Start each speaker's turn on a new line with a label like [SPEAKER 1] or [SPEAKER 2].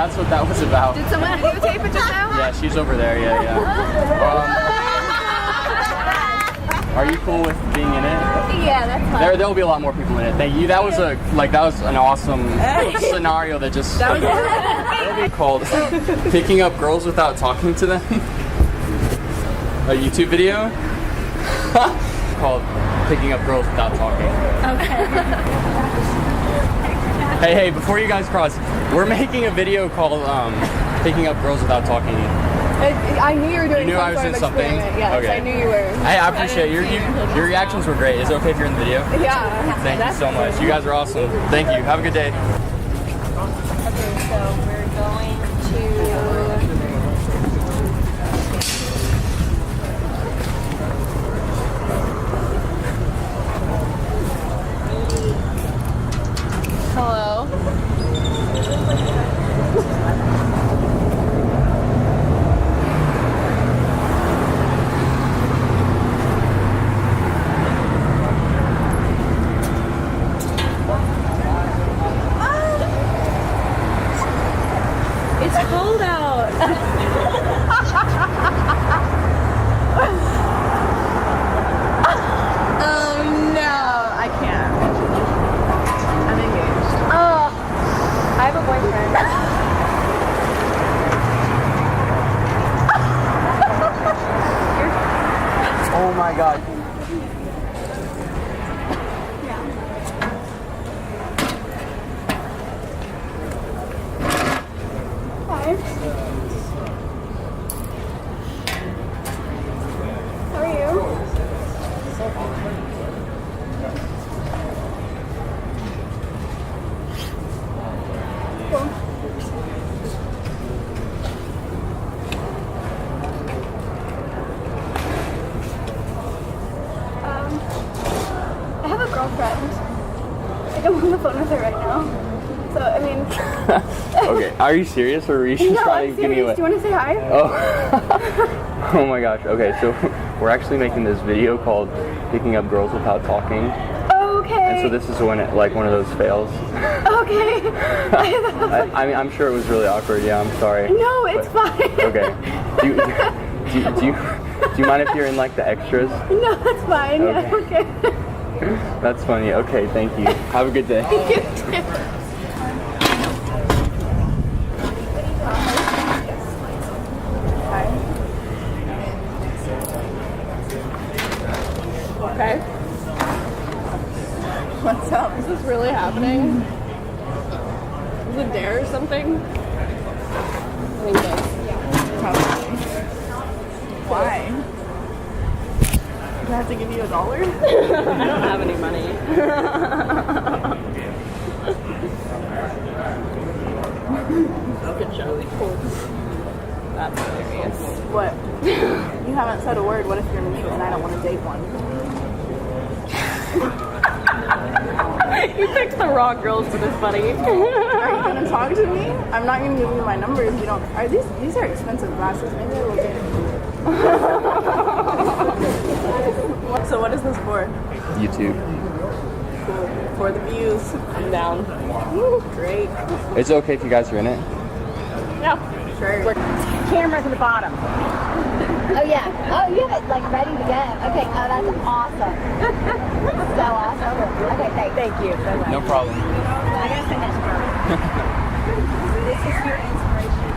[SPEAKER 1] that's what that was about.
[SPEAKER 2] Did someone videotape it just now?
[SPEAKER 1] Yeah, she's over there. Yeah. Are you cool with being in it?
[SPEAKER 2] Yeah, that's fine.
[SPEAKER 1] There'll be a lot more people in it. Thank you. That was an awesome scenario that just.
[SPEAKER 2] That was
[SPEAKER 1] It'll be called "Picking Up Girls Without Talking to Them." A YouTube video called "Picking Up Girls Without Talking."
[SPEAKER 2] Okay.
[SPEAKER 1] Hey, before you guys cross, we're making a video called "Picking Up Girls Without Talking."
[SPEAKER 2] I knew you were doing
[SPEAKER 1] You knew I was
[SPEAKER 2] some
[SPEAKER 1] in
[SPEAKER 2] sort of
[SPEAKER 1] something?
[SPEAKER 2] experiment. Yes,
[SPEAKER 1] Okay.
[SPEAKER 2] I knew you were.
[SPEAKER 1] Hey, I appreciate your reactions were great. Is it okay if you're in the video?
[SPEAKER 2] Yeah.
[SPEAKER 1] Thank you so much. You guys are awesome. Thank you. Have a good day.
[SPEAKER 3] Okay, so we're going to...
[SPEAKER 2] Hello.
[SPEAKER 3] It's cold out.
[SPEAKER 2] No, I can't. I'm engaged.
[SPEAKER 3] Oh, I have a boyfriend.
[SPEAKER 1] Oh my God.
[SPEAKER 2] Hi. How are you? Cool. I have a girlfriend. Like, I'm on the phone with her right now. So, I mean...
[SPEAKER 1] Okay, are you serious or are you just
[SPEAKER 2] No,
[SPEAKER 1] trying
[SPEAKER 2] I'm
[SPEAKER 1] to give me
[SPEAKER 2] serious.
[SPEAKER 1] away?
[SPEAKER 2] Do you want to say hi?
[SPEAKER 1] Oh. Oh my gosh. Okay, so we're actually making this video called "Picking Up Girls Without Talking,"
[SPEAKER 2] Okay.
[SPEAKER 1] and so this is when one of those fails.
[SPEAKER 2] Okay.
[SPEAKER 1] I mean, I'm sure it was really awkward. Yeah, I'm sorry.
[SPEAKER 2] No, it's fine.
[SPEAKER 1] Okay. Do you mind if you're in like the extras?
[SPEAKER 2] No, that's fine. Yeah, okay.
[SPEAKER 1] That's funny. Okay, thank you. Have a good day.
[SPEAKER 2] Okay. What's up? Is this really happening? Is it dare or something? I think so. Probably. Why? Do I have to give you $1? I don't have any money. Good job. Cool. That's hilarious. What? You haven't said a word. What if you're mute and I don't want to date one?
[SPEAKER 3] You picked the wrong girls for this, buddy.
[SPEAKER 2] Are you gonna talk to me? I'm not gonna give you my number if you don't. Are these are expensive glasses? Maybe I will get. So what is this for?
[SPEAKER 1] YouTube.
[SPEAKER 2] Cool. For the views.
[SPEAKER 3] I'm down.
[SPEAKER 2] Woo, great.
[SPEAKER 1] It's okay if you guys are in it.
[SPEAKER 3] Yeah.
[SPEAKER 2] Sure.
[SPEAKER 3] Camera to the bottom.
[SPEAKER 4] Oh yeah, like ready to go. Okay, oh that's awesome. So awesome. Okay, thanks.
[SPEAKER 3] Thank you so much.
[SPEAKER 1] No problem.
[SPEAKER 4] I gotta finish first. This is your inspiration.